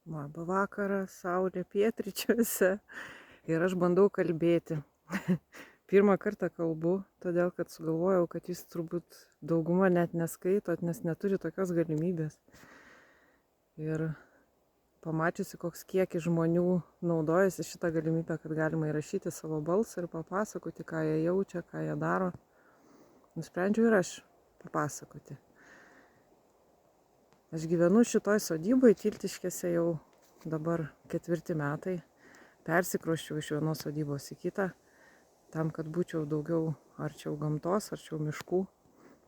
Labą vakarą, saulė pietryčiuose ir aš bandau kalbėti. Pirmą kartą kalbu, todėl kad sugalvojau, kad jūs turbūt dauguma net neskaitot, nes neturi tokios galimybės. Ir pamačiusi, koks kiekis žmonių naudojasi šitą galimybę, kad galima įrašyti savo balsą ir papasakoti, ką jie jaučia, ką jie daro, nusprendžiau ir aš papasakoti. Aš gyvenu šitoj sodyboj Tiltiškėse jau dabar 4 metai. Persikroščiau iš vienos sodybos į kitą, tam, kad būčiau daugiau arčiau gamtos, arčiau miškų.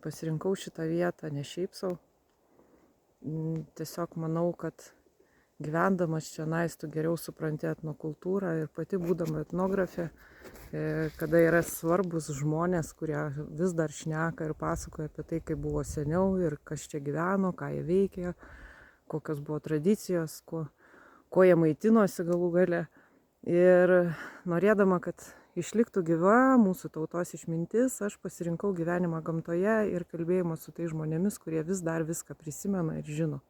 Pasirinkau šitą vietą ne šiaip sau. Tiesiog manau, kad gyvendamas čionais tu geriau supranti etnokultūrą ir pati būdama etnografė, kada yra svarbus žmonės, kurie vis dar šneka ir pasakoja apie tai, kaip buvo seniau ir kas čia gyveno, ką jie veikė, kokios buvo tradicijos, kuo jie maitinosi galų gale. Ir norėdama, kad išliktų gyva mūsų tautos išmintis, aš pasirinkau gyvenimą gamtoje ir kalbėjimą su tais žmonėmis, kurie vis dar viską prisimena ir žino.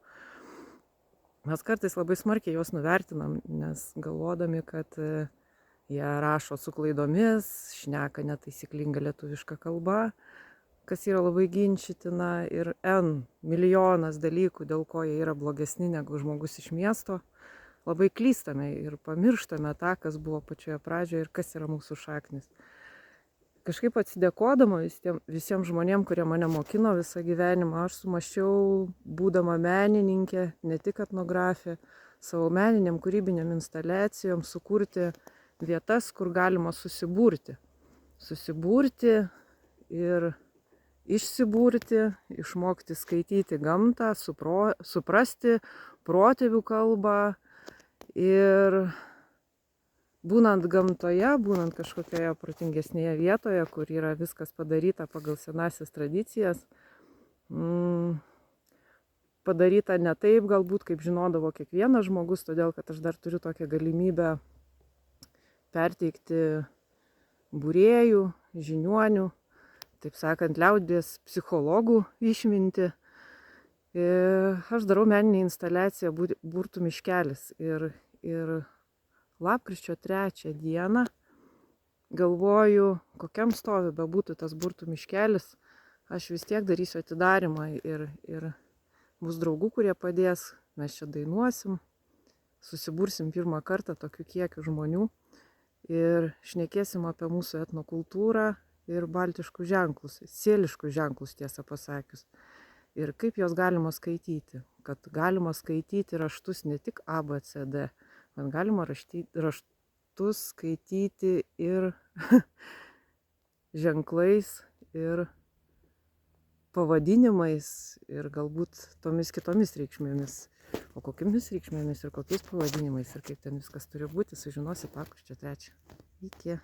Mes kartais labai smarkiai juos nuvertinam, nes galvodami, kad jie rašo su klaidomis, šneka netaisyklinga lietuviška kalba, kas yra labai ginčytina, ir milijonas dalykų, dėl ko jie yra blogesni negu žmogus iš miesto. Labai klystame ir pamirštame tą, kas buvo pačioje pradžioje ir kas yra mūsų šaknis. Kažkaip atsidėkodama visiems žmonėm, kurie mane mokino visą gyvenimą, aš sumaščiau, būdama menininkė, ne tik etnografė, savo meniniam kūrybiniam instaliacijom sukurti vietas, kur galima susibūrti. Susibūrti ir išsibūrti, išmokti skaityti gamtą, suprasti protėvių kalbą. Ir būnant gamtoje, būnant kažkokioje protingesnėje vietoje, kur yra viskas padaryta pagal senasias tradicijas, padaryta ne taip galbūt, kaip žinodavo kiekvienas žmogus, todėl kad aš dar turiu tokią galimybę perteikti būrėjų, žiniuonių, taip sakant, liaudies psichologų išmintį. Aš darau meninę instaliaciją Burtų miškelis ir lapkričio 3 dieną galvoju, kokiam stovi bebūtų tas Burtų miškelis, aš vis tiek darysiu atidarymą ir bus draugų, kurie padės, mes čia dainuosim, susibursim pirmą kartą tokiu kiekiu žmonių ir šnekėsim apie mūsų etnokultūrą ir baltiškus ženklus, sėliškus ženklus tiesą pasakius. Ir kaip juos galima skaityti, kad galima skaityti raštus ne tik A, B, C, D, bet galima raštus skaityti ir ženklais, ir pavadinimais, ir galbūt tomis kitomis reikšmėmis. O kokiamis reikšmėmis ir kokiais pavadinimais ir kaip ten viskas turi būti, sužinosi lapkričio 3. Iki.